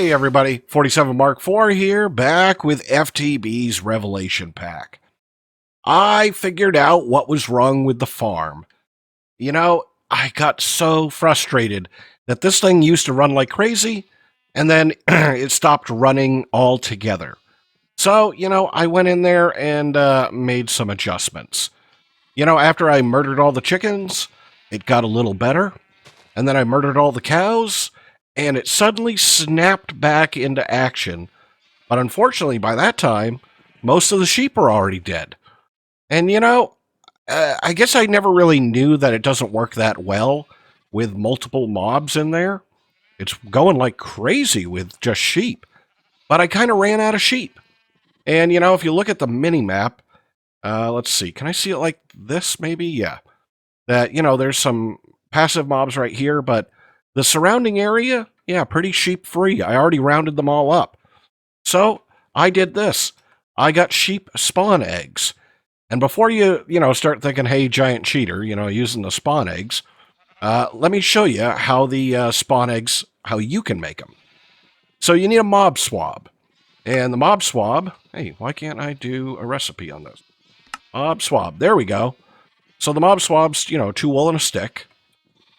Hey everybody, 47 Mark IV here, back with FTB's Revelation Pack. I figured out what was wrong with the farm. You know, I got so frustrated that this thing used to run like crazy, and then it stopped running altogether. So, I went in there and made some adjustments. After I murdered all the chickens, it got a little better, and then I murdered all the cows, and it suddenly snapped back into action. But unfortunately, by that time, most of the sheep were already dead. And I guess I never really knew that it doesn't work that well with multiple mobs in there. It's going like crazy with just sheep. But I kind of ran out of sheep. And if you look at the mini map, let's see, can I see it like this maybe? Yeah. That, there's some passive mobs right here, but the surrounding area, yeah, pretty sheep free. I already rounded them all up. So I did this. I got sheep spawn eggs. And before you, start thinking, hey, giant cheater, using the spawn eggs, let me show you how the spawn eggs, how you can make them. So you need a mob swab. And the mob swab, hey, why can't I do a recipe on this? Mob swab, there we go. So the mob swab's, 2 wool and a stick.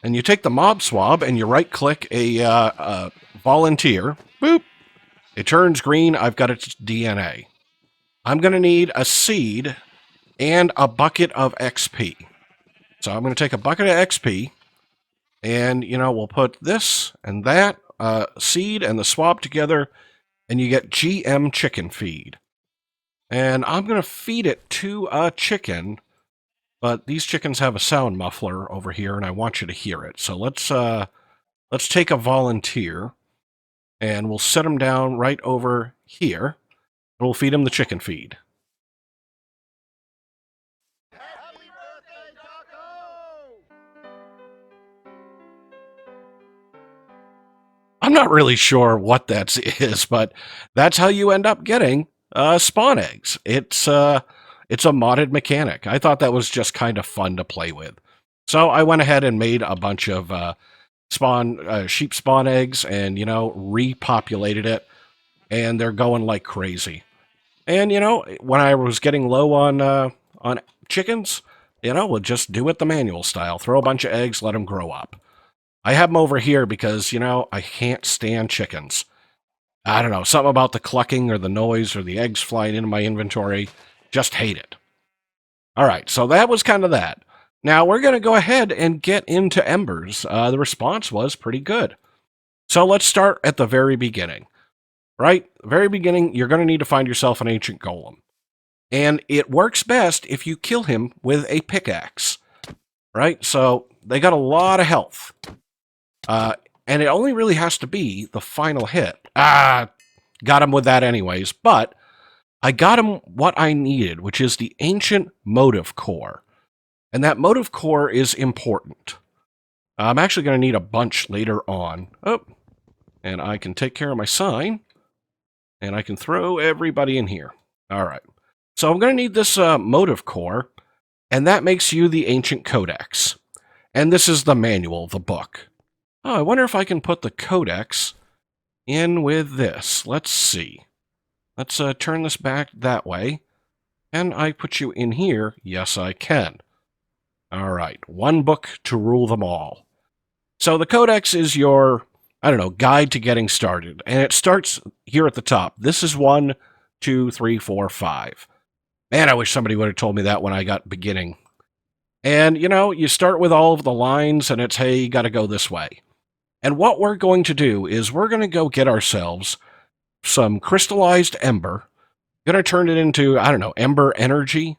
And you take the mob swab and you right-click a volunteer. Boop. It turns green. I've got its DNA. I'm going to need a seed and a bucket of XP. So I'm going to take a bucket of XP, and, we'll put this and that seed and the swab together, and you get GM chicken feed. And I'm going to feed it to a chicken, but these chickens have a sound muffler over here, and I want you to hear it. So let's take a volunteer, and we'll set him down right over here, and we'll feed him the chicken feed. Happy birthday, Taco! I'm not really sure what that is, but that's how you end up getting spawn eggs. It's a modded mechanic. I thought that was just kind of fun to play with. So I went ahead and made a bunch of sheep spawn eggs and, repopulated it. And they're going like crazy. And, when I was getting low on chickens, we'll just do it the manual style. Throw a bunch of eggs, let them grow up. I have them over here because, I can't stand chickens. I don't know, something about the clucking or the noise or the eggs flying into my inventory. Just hate it. All right, so that was kind of that. Now we're going to go ahead and get into Embers. The response was pretty good. So let's start at the very beginning. Right? The very beginning, you're going to need to find yourself an ancient golem. And it works best if you kill him with a pickaxe. Right? So they got a lot of health. And it only really has to be the final hit. Got him with that anyways, but I got him what I needed, which is the ancient motive core. And that motive core is important. I'm actually going to need a bunch later on. Oh, and I can take care of my sign, and I can throw everybody in here. All right. So I'm going to need this motive core, and that makes you the ancient Codex. And this is the manual, the book. Oh, I wonder if I can put the Codex in with this. Let's see. Let's turn this back that way. Can I put you in here? Yes, I can. All right. One book to rule them all. So the Codex is your, guide to getting started. And it starts here at the top. This is 1, 2, 3, 4, 5. Man, I wish somebody would have told me that when I got beginning. And, you start with all of the lines, and it's, hey, you got to go this way. And what we're going to do is we're going to go get ourselves some crystallized ember. Going to turn it into, ember energy,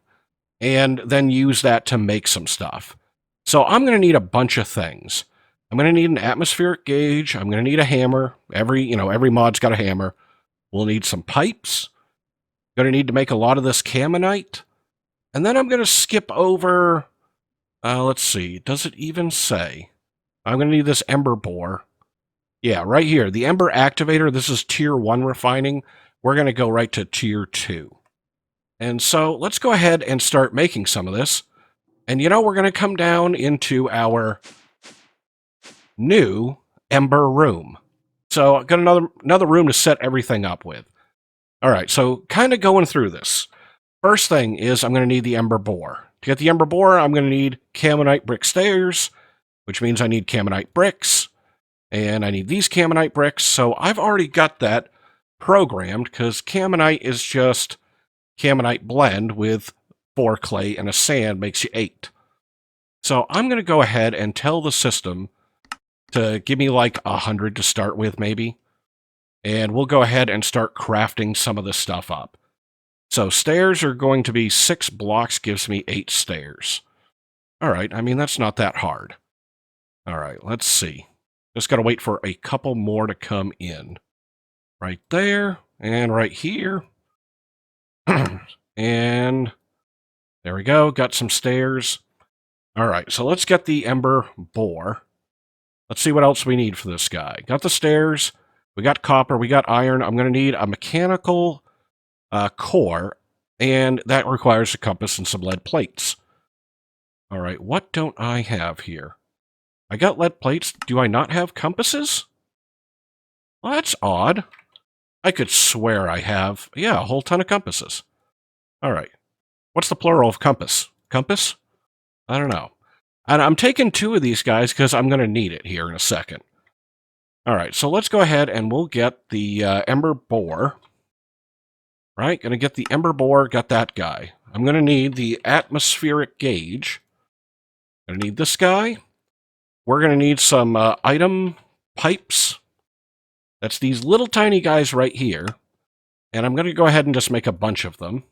and then use that to make some stuff. So I'm going to need a bunch of things. I'm going to need an atmospheric gauge. I'm going to need a hammer. Every mod's got a hammer. We'll need some pipes. Going to need to make a lot of this caminite. And then I'm going to skip over, let's see, does it even say? I'm going to need this Ember Borer. Yeah, right here. The Ember Activator, this is Tier 1 refining. We're going to go right to Tier 2. And so let's go ahead and start making some of this. And we're going to come down into our new Ember room. So I've got another room to set everything up with. All right, so kind of going through this. First thing is I'm going to need the Ember Borer. To get the Ember Borer, I'm going to need Caminite brick stairs, which means I need Caminite bricks, and I need these Caminite bricks. So I've already got that programmed because Caminite is just Caminite blend with 4 clay and a sand makes you 8. So I'm going to go ahead and tell the system to give me like 100 to start with, maybe. And we'll go ahead and start crafting some of this stuff up. So stairs are going to be 6 blocks, gives me 8 stairs. All right, I mean, that's not that hard. All right, let's see. Just got to wait for a couple more to come in. Right there, and right here. And there we go, got some stairs. All right, so let's get the Ember Borer. Let's see what else we need for this guy. Got the stairs, we got copper, we got iron. I'm going to need a mechanical core, and that requires a compass and some lead plates. All right, what don't I have here? I got lead plates. Do I not have compasses? Well, that's odd. I could swear I have, yeah, a whole ton of compasses. All right. What's the plural of compass? Compass? I don't know. And I'm taking 2 of these guys because I'm going to need it here in a second. All right, so let's go ahead and we'll get the Ember Borer. Right, going to get the Ember Borer, got that guy. I'm going to need the atmospheric gauge. Going to need this guy. We're going to need some item pipes. That's these little tiny guys right here. And I'm going to go ahead and just make a bunch of them.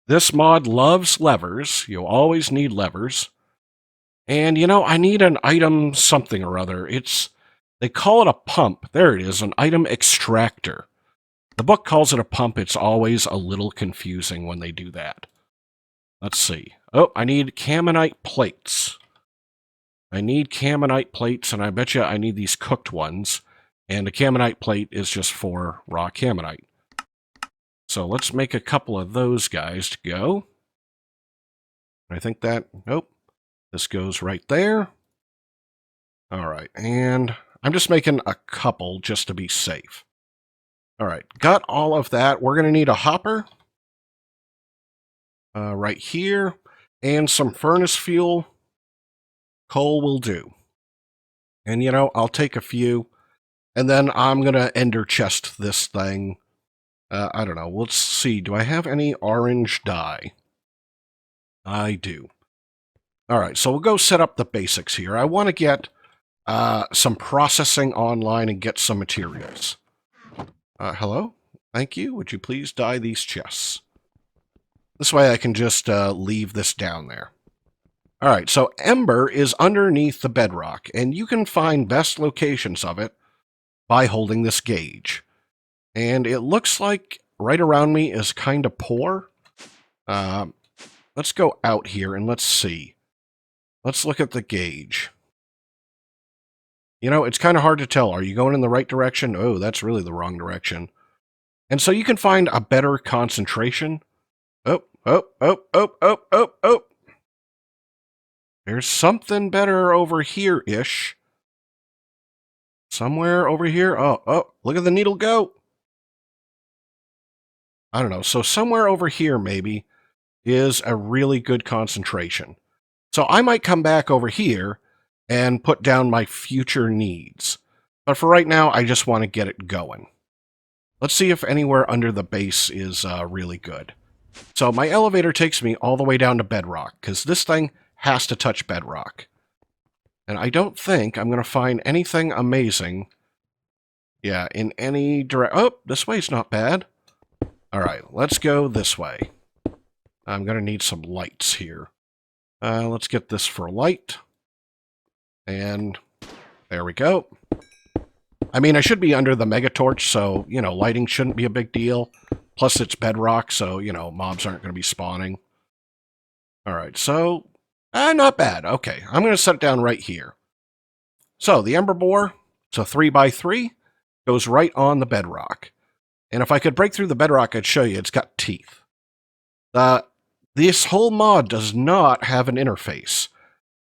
This mod loves levers. You'll always need levers. And, you know, I need an item something or other. They call it a pump. There it is, an item extractor. The book calls it a pump. It's always a little confusing when they do that. Let's see. Oh, I need Caminite plates. I need Caminite plates, and I bet you I need these cooked ones. And a Caminite plate is just for raw Caminite. So let's make a couple of those guys to go. I think that, nope, this goes right there. All right, and I'm just making a couple just to be safe. All right, got all of that. We're going to need a hopper right here and some furnace fuel. Coal will do. And, you know, I'll take a few, and then I'm going to ender chest this thing. I don't know. Let's see. Do I have any orange dye? I do. All right, so we'll go set up the basics here. I want to get some processing online and get some materials. Hello? Thank you. Would you please dye these chests? This way I can just leave this down there. All right, so Ember is underneath the bedrock, and you can find best locations of it by holding this gauge. And it looks like right around me is kind of poor. Let's go out here and let's see. Let's look at the gauge. You know, it's kind of hard to tell. Are you going in the right direction? Oh, that's really the wrong direction. And so you can find a better concentration. Oh, oh, oh, oh, oh, oh, oh. There's something better over here-ish. Somewhere over here. Oh, oh, look at the needle go. I don't know. So somewhere over here, maybe, is a really good concentration. So I might come back over here and put down my future needs. But for right now, I just want to get it going. Let's see if anywhere under the base is really good. So my elevator takes me all the way down to bedrock, because this thing has to touch bedrock. And I don't think I'm going to find anything amazing, yeah, in any direct... Oh, this way's not bad. All right, let's go this way. I'm going to need some lights here. Let's get this for light. And there we go. I mean, I should be under the mega torch, so, you know, lighting shouldn't be a big deal. Plus, it's bedrock, so, you know, mobs aren't going to be spawning. All right, so, not bad. Okay, I'm going to set it down right here. So, the Ember Borer, it's a 3x3, goes right on the bedrock. And if I could break through the bedrock, I'd show you it's got teeth. This whole mod does not have an interface.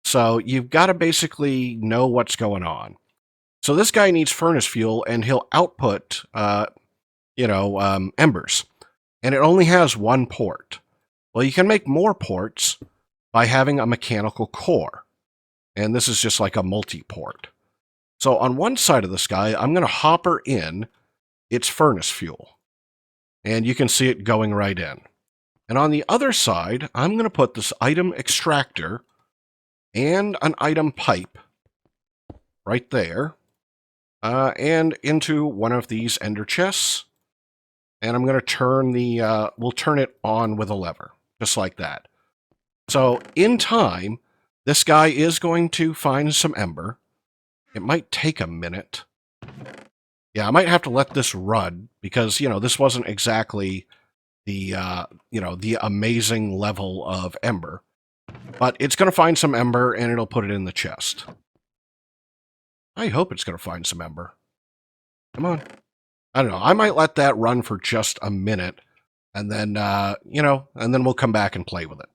So you've got to basically know what's going on. So this guy needs furnace fuel, and he'll output, embers. And it only has one port. Well, you can make more ports by having a mechanical core. And this is just like a multi-port. So on one side of this guy, I'm going to hopper in its furnace fuel. And you can see it going right in. And on the other side, I'm going to put this item extractor and an item pipe right there. And into one of these ender chests. And I'm going to turn we'll turn it on with a lever, just like that. So in time, this guy is going to find some ember. It might take a minute. Yeah, I might have to let this run because, this wasn't exactly the amazing level of ember. But it's going to find some ember and it'll put it in the chest. I hope it's going to find some ember. Come on. I don't know. I might let that run for just a minute and then, and then we'll come back and play with it.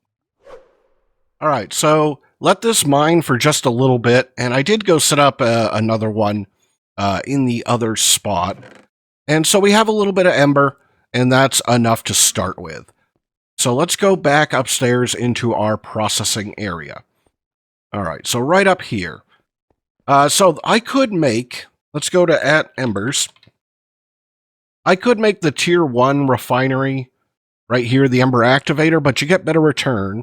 All right, so let this mine for just a little bit. And I did go set up another one in the other spot. And so we have a little bit of ember, and that's enough to start with. So let's go back upstairs into our processing area. All right, so right up here. So I could make, let's go to @Embers. I could make the tier 1 refinery right here, the Ember Activator, but you get better return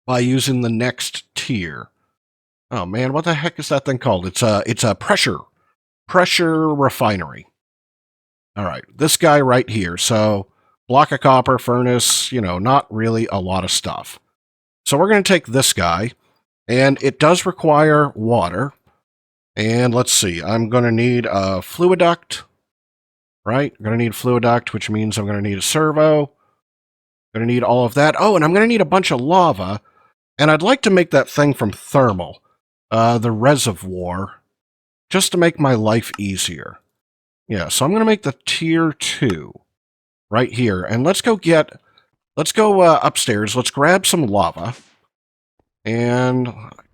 by using the next tier. Oh man, what the heck is that thing called? It's a pressure refinery. All right, this guy right here. So block of copper, furnace, not really a lot of stuff. So we're going to take this guy, and it does require water. And let's see, I'm going to need a fluid duct. Right? I'm going to need a fluid duct, which means I'm going to need a servo. I'm going to need all of that. Oh, and I'm going to need a bunch of lava. And I'd like to make that thing from thermal, the reservoir, just to make my life easier. Yeah, so I'm going to make the tier 2 right here. And let's go upstairs. Let's grab some lava. And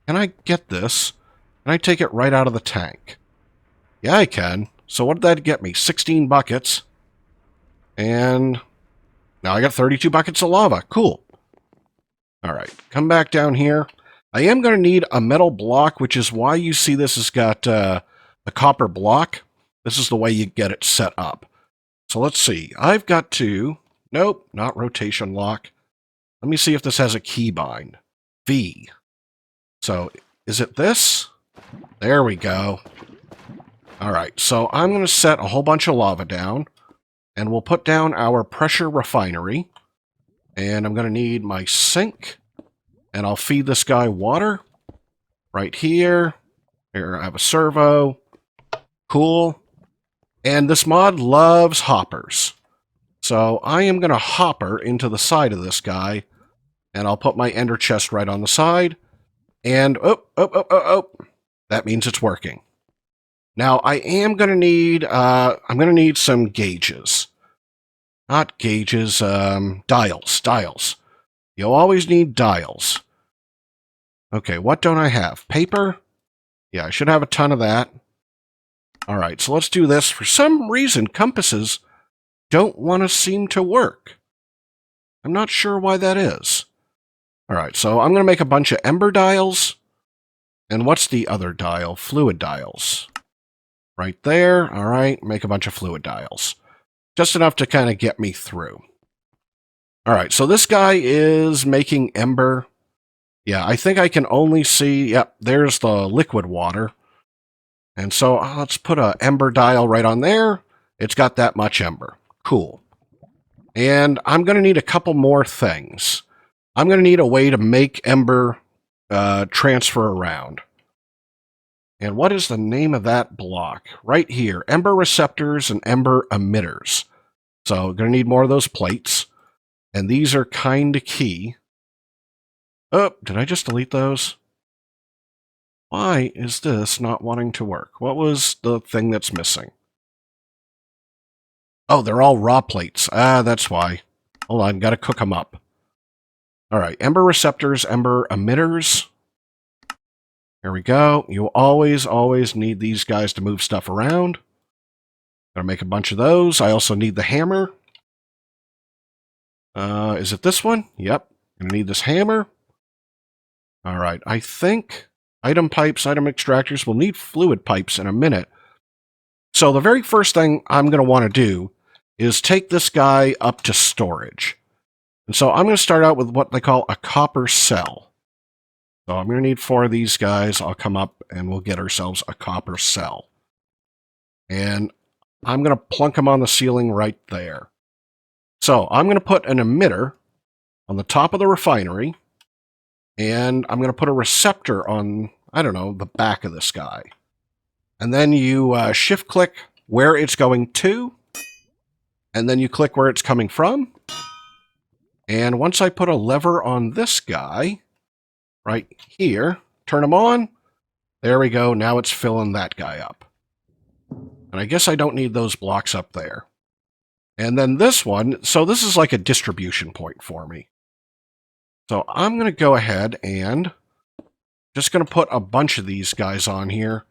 can I get this? Can I take it right out of the tank? Yeah, I can. So what did that get me? 16 buckets. And now I got 32 buckets of lava. Cool. All right, come back down here. I am going to need a metal block, which is why you see this has got a copper block. This is the way you get it set up. So let's see. I've got to... Nope, not rotation lock. Let me see if this has a keybind. V. So is it this? There we go. All right, so I'm going to set a whole bunch of lava down, and we'll put down our pressure refinery, and I'm going to need my sink, and I'll feed this guy water right here. Here, I have a servo. Cool. And this mod loves hoppers. So I am going to hopper into the side of this guy, and I'll put my ender chest right on the side, and that means it's working. Now, I am going to need, I'm going to need some gauges. Not gauges, dials. You'll always need dials. Okay, what don't I have? Paper? Yeah, I should have a ton of that. All right, so let's do this. For some reason, compasses don't want to seem to work. I'm not sure why that is. All right, so I'm going to make a bunch of ember dials. And what's the other dial? Fluid dials. Right there. All right, make a bunch of fluid dials. Just enough to kind of get me through. All right, so this guy is making ember. Yeah, I think I can only see, yep, there's the liquid water. And so let's put a ember dial right on there. It's got that much ember. Cool. And I'm going to need a couple more things. I'm going to need a way to make ember transfer around. And what is the name of that block? Right here, Ember Receptors and Ember Emitters. So we're going to need more of those plates. And these are kind of key. Oh, did I just delete those? Why is this not wanting to work? What was the thing that's missing? Oh, they're all raw plates. Ah, that's why. Hold on, got to cook them up. All right, Ember Receptors, Ember Emitters. Here we go. You always need these guys to move stuff around. Gotta make a bunch of those. I also need the hammer. Is it this one? Yep. Gonna need this hammer. All right. I think item pipes, item extractors. We'll need fluid pipes in a minute. So the very first thing I'm going to want to do is take this guy up to storage. And so I'm going to start out with what they call a copper cell. So I'm going to need 4 of these guys. I'll come up and we'll get ourselves a copper cell. And I'm going to plunk them on the ceiling right there. So I'm going to put an emitter on the top of the refinery. And I'm going to put a receptor on, I don't know, the back of this guy. And then you shift-click where it's going to. And then you click where it's coming from. And once I put a lever on this guy, right here, turn him on. There we go. Now it's filling that guy up. And I guess I don't need those blocks up there. And then this one, so this is like a distribution point for me. So I'm going to go ahead and just going to put a bunch of these guys on here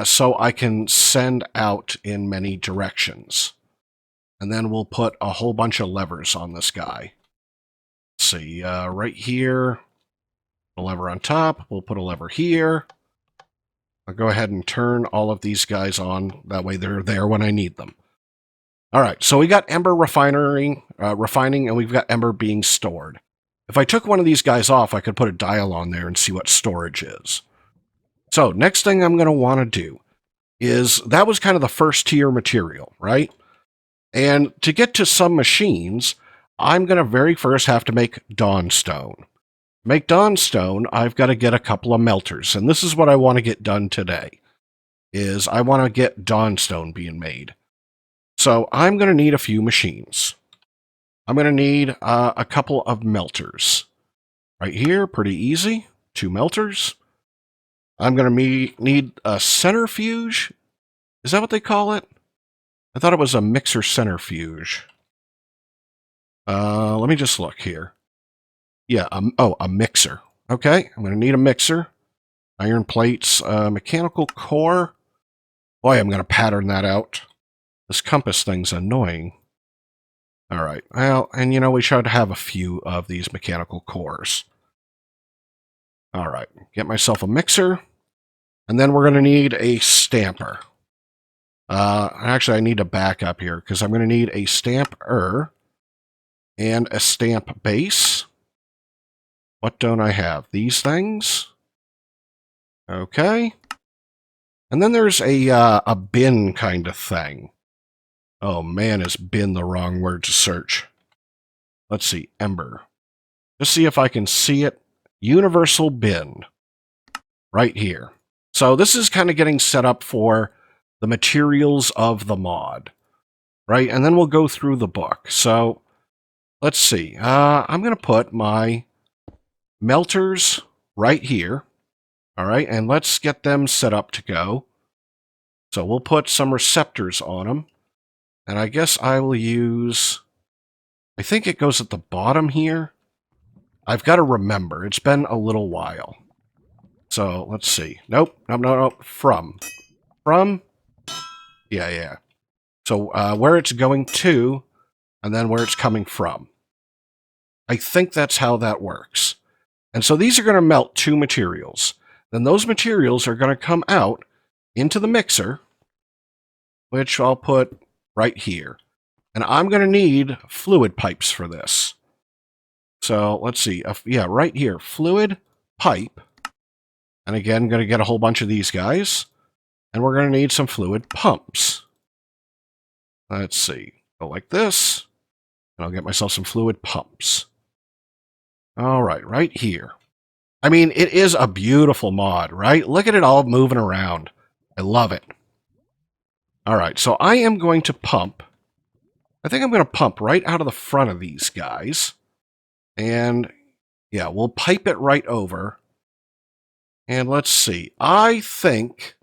so I can send out in many directions. And then we'll put a whole bunch of levers on this guy. Let's see, right here, a lever on top. We'll put a lever here. I'll go ahead and turn all of these guys on. That way they're there when I need them. All right, so we got Ember refining, and we've got Ember being stored. If I took one of these guys off, I could put a dial on there and see what storage is. So next thing I'm going to want to do is, that was kind of the first tier material, right? And to get to some machines, I'm going to very first have to make Dawnstone. To make Dawnstone, I've got to get a couple of melters. And this is what I want to get done today, is I want to get Dawnstone being made. So I'm going to need a few machines. I'm going to need a couple of melters. Right here, pretty easy. 2 melters. I'm going to need a centrifuge. Is that what they call it? I thought it was a mixer centrifuge. Let me just look here. Yeah, a mixer. Okay, I'm going to need a mixer. Iron plates, mechanical core. Boy, I'm going to pattern that out. This compass thing's annoying. All right, well, and you know, we should have a few of these mechanical cores. All right, get myself a mixer. And then we're going to need a stamper. Actually, I need to back up here because I'm going to need a stamper and a stamp base. What don't I have? These things. Okay. And then there's a bin kind of thing. Oh man, is bin the wrong word to search? Let's see, Ember. Just see if I can see it. Universal bin. Right here. So this is kind of getting set up for the materials of the mod. Right? And then we'll go through the book. So, let's see. I'm going to put my melters right here. All right, and let's get them set up to go. So we'll put some receptors on them. And I guess I will use, I think it goes at the bottom here. I've got to remember, it's been a little while. So let's see. Nope. From. Yeah. So where it's going to, and then where it's coming from. I think that's how that works. And so these are going to melt 2 materials. Then those materials are going to come out into the mixer, which I'll put right here. And I'm going to need fluid pipes for this. So let's see. Yeah, right here. Fluid pipe. And again, going to get a whole bunch of these guys. And we're going to need some fluid pumps. Let's see. Go like this. And I'll get myself some fluid pumps. All right, right here. I mean, it is a beautiful mod, right? Look at it all moving around. I love it. All right, so I am going to pump. I think I'm going to pump right out of the front of these guys. And, yeah, we'll pipe it right over. And let's see. I think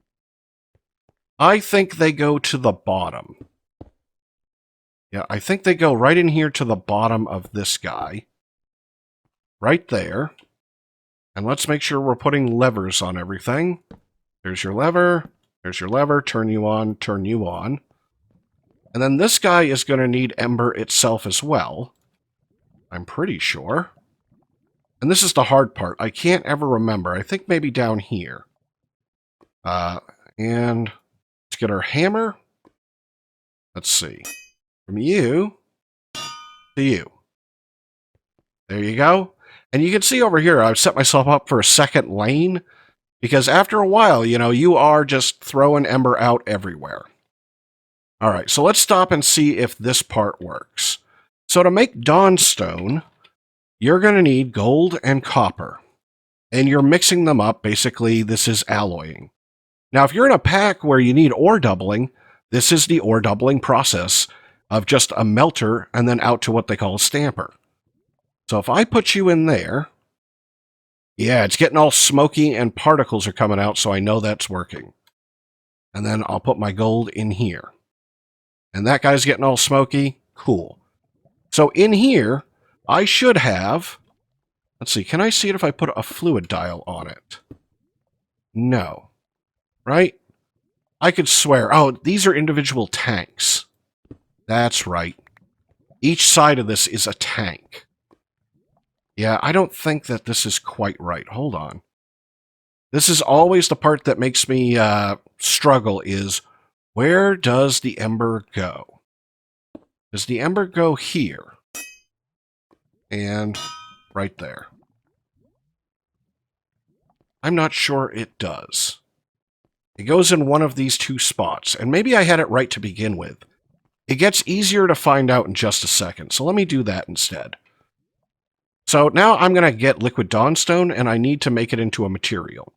they go to the bottom. Yeah, I think they go right in here to the bottom of this guy. Right there. And let's make sure we're putting levers on everything. There's your lever. There's your lever. Turn you on, turn you on. And then this guy is going to need Ember itself as well. I'm pretty sure. And this is the hard part. I can't ever remember. I think maybe down here. And let's get our hammer. Let's see. From you to you. There you go. And you can see over here, I've set myself up for a second lane. Because after a while, you know, you are just throwing Ember out everywhere. All right, so let's stop and see if this part works. So to make Dawnstone, you're going to need gold and copper. And you're mixing them up. Basically, this is alloying. Now, if you're in a pack where you need ore doubling, this is the ore doubling process of just a melter and then out to what they call a stamper. So if I put you in there, yeah, it's getting all smoky and particles are coming out, so I know that's working. And then I'll put my gold in here. And that guy's getting all smoky. Cool. So in here, I should have... Let's see, can I see it if I put a fluid dial on it? No. Right? I could swear. Oh, these are individual tanks. That's right. Each side of this is a tank. Yeah, I don't think that this is quite right. Hold on. This is always the part that makes me struggle is, where does the Ember go? Does the Ember go here? And right there. I'm not sure it does. It goes in one of these two spots, and maybe I had it right to begin with. It gets easier to find out in just a second, so let me do that instead. So now I'm going to get liquid Dawnstone, and I need to make it into a material.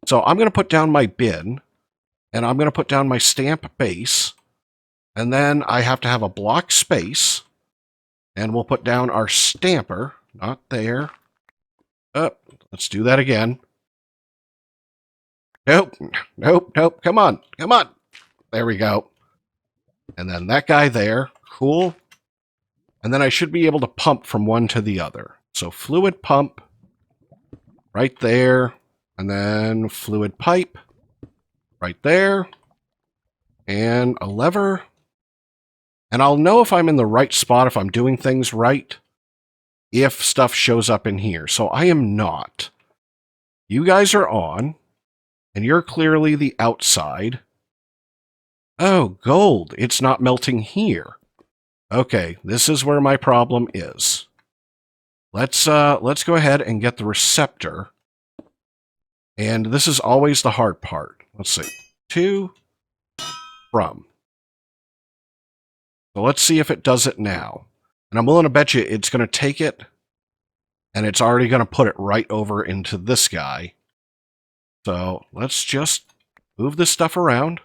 So I'm going to put down my bin, and I'm going to put down my stamp base, and then I have to have a block space, and we'll put down our stamper. Not there. Oh, let's do that again. Nope, nope, nope. Come on, come on. There we go. And then that guy there. Cool. And then I should be able to pump from one to the other. So fluid pump right there. And then fluid pipe right there. And a lever. And I'll know if I'm in the right spot, if I'm doing things right, if stuff shows up in here. So I am not. You guys are on. And you're clearly the outside. Oh, gold. It's not melting here. Okay, this is where my problem is. Let's go ahead and get the receptor. And this is always the hard part. Let's see. To, from. So let's see if it does it now. And I'm willing to bet you it's going to take it, and it's already going to put it right over into this guy. So let's just move this stuff around.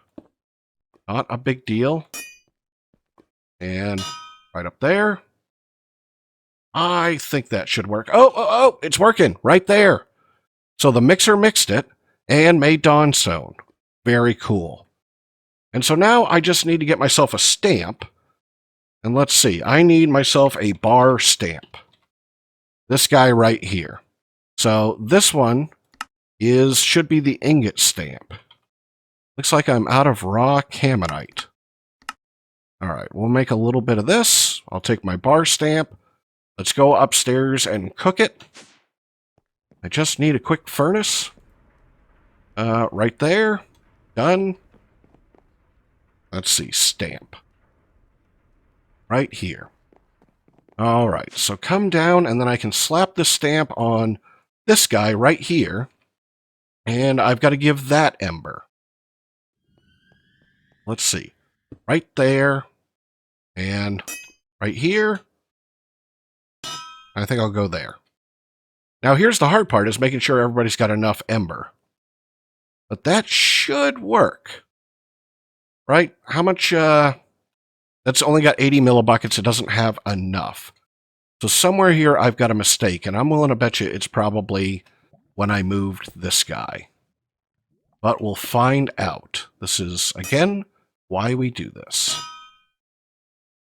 Not a big deal. And right up there. I think that should work. Oh, it's working right there. So the mixer mixed it and made Dawnstone. Very cool. And so now I just need to get myself a stamp. And let's see. I need myself a bar stamp. This guy right here. So this one should be the Ingot Stamp. Looks like I'm out of raw Caminite. All right, we'll make a little bit of this. I'll take my bar stamp. Let's go upstairs and cook it. I just need a quick furnace. Right there. Done. Let's see, stamp. Right here. All right, so come down, and then I can slap the stamp on this guy right here. And I've got to give that Ember. Let's see. Right there. And right here. I think I'll go there. Now here's the hard part, is making sure everybody's got enough Ember. But that should work. Right? How much... that's only got 80 millibuckets. It doesn't have enough. So somewhere here I've got a mistake. And I'm willing to bet you it's probably when I moved this guy. But we'll find out. This is, again, why we do this.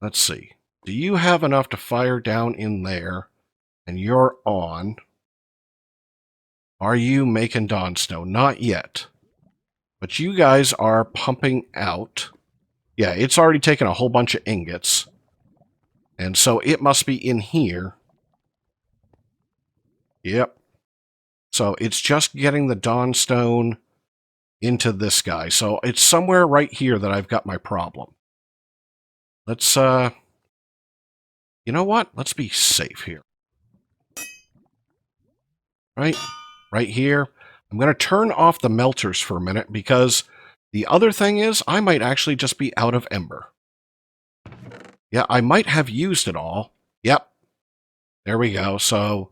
Let's see. Do you have enough to fire down in there? And you're on. Are you making Dawnstone? Not yet. But you guys are pumping out. Yeah, it's already taken a whole bunch of ingots. And so it must be in here. Yep. So it's just getting the Dawnstone into this guy. So it's somewhere right here that I've got my problem. Let's, you know what? Let's be safe here. Right here. I'm going to turn off the melters for a minute because the other thing is I might actually just be out of Ember. Yeah, I might have used it all. Yep. There we go. So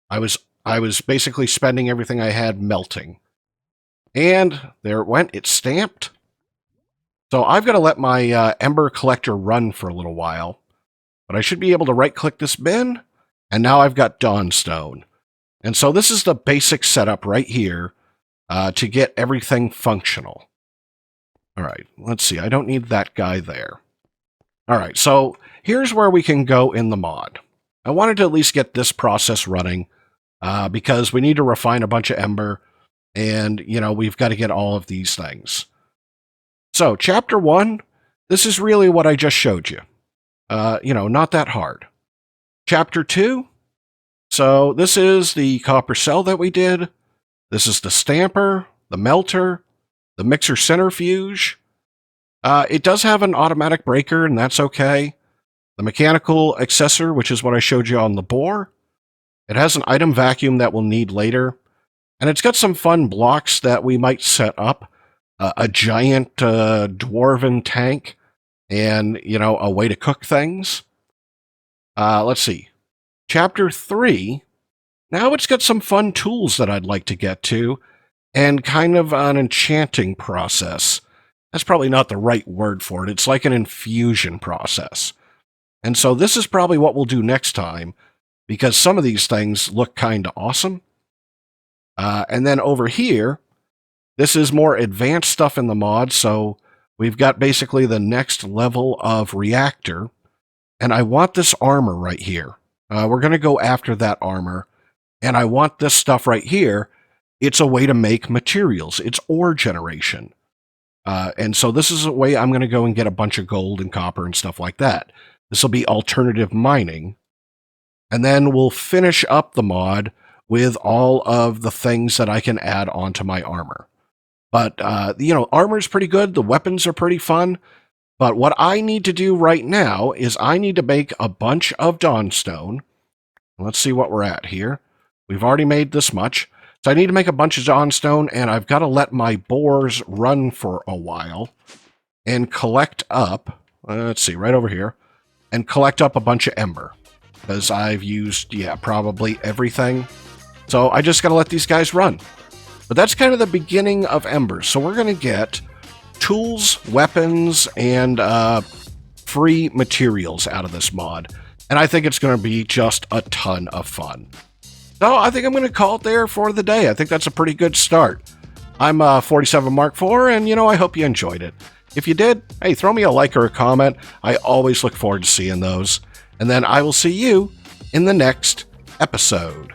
I was basically spending everything I had melting. And there it went. It's stamped. So I've got to let my Ember collector run for a little while. But I should be able to right-click this bin. And now I've got Dawnstone. And so this is the basic setup right here to get everything functional. All right, let's see. I don't need that guy there. All right, so here's where we can go in the mod. I wanted to at least get this process running because we need to refine a bunch of Ember, and, you know, we've got to get all of these things. So, Chapter 1, this is really what I just showed you. You know, not that hard. Chapter 2, so this is the copper cell that we did. This is the stamper, the melter, the mixer centrifuge. It does have an automatic breaker, and that's okay. The mechanical accessor, which is what I showed you on the bore. It has an item vacuum that we'll need later. And it's got some fun blocks that we might set up. A giant dwarven tank and, you know, a way to cook things. Let's see. Chapter 3, now it's got some fun tools that I'd like to get to, and kind of an enchanting process. That's probably not the right word for it. It's like an infusion process. And so this is probably what we'll do next time, because some of these things look kind of awesome. And then over here, this is more advanced stuff in the mod, so we've got basically the next level of reactor. And I want this armor right here. We're going to go after that armor. And I want this stuff right here. It's a way to make materials. It's ore generation. And so this is a way I'm going to go and get a bunch of gold and copper and stuff like that. This will be alternative mining. And then we'll finish up the mod with all of the things that I can add onto my armor. But, you know, armor's pretty good. The weapons are pretty fun. But what I need to do right now is I need to make a bunch of Dawnstone. Let's see what we're at here. We've already made this much. So I need to make a bunch of Dawnstone, and I've got to let my bores run for a while and collect up, let's see, right over here, and collect up a bunch of Ember. Because I've used, yeah, probably everything. So I just got to let these guys run. But that's kind of the beginning of Embers. So we're going to get tools, weapons, and free materials out of this mod. And I think it's going to be just a ton of fun. So I think I'm going to call it there for the day. I think that's a pretty good start. I'm 47 Mark IV, and, you know, I hope you enjoyed it. If you did, hey, throw me a like or a comment. I always look forward to seeing those. And then I will see you in the next episode.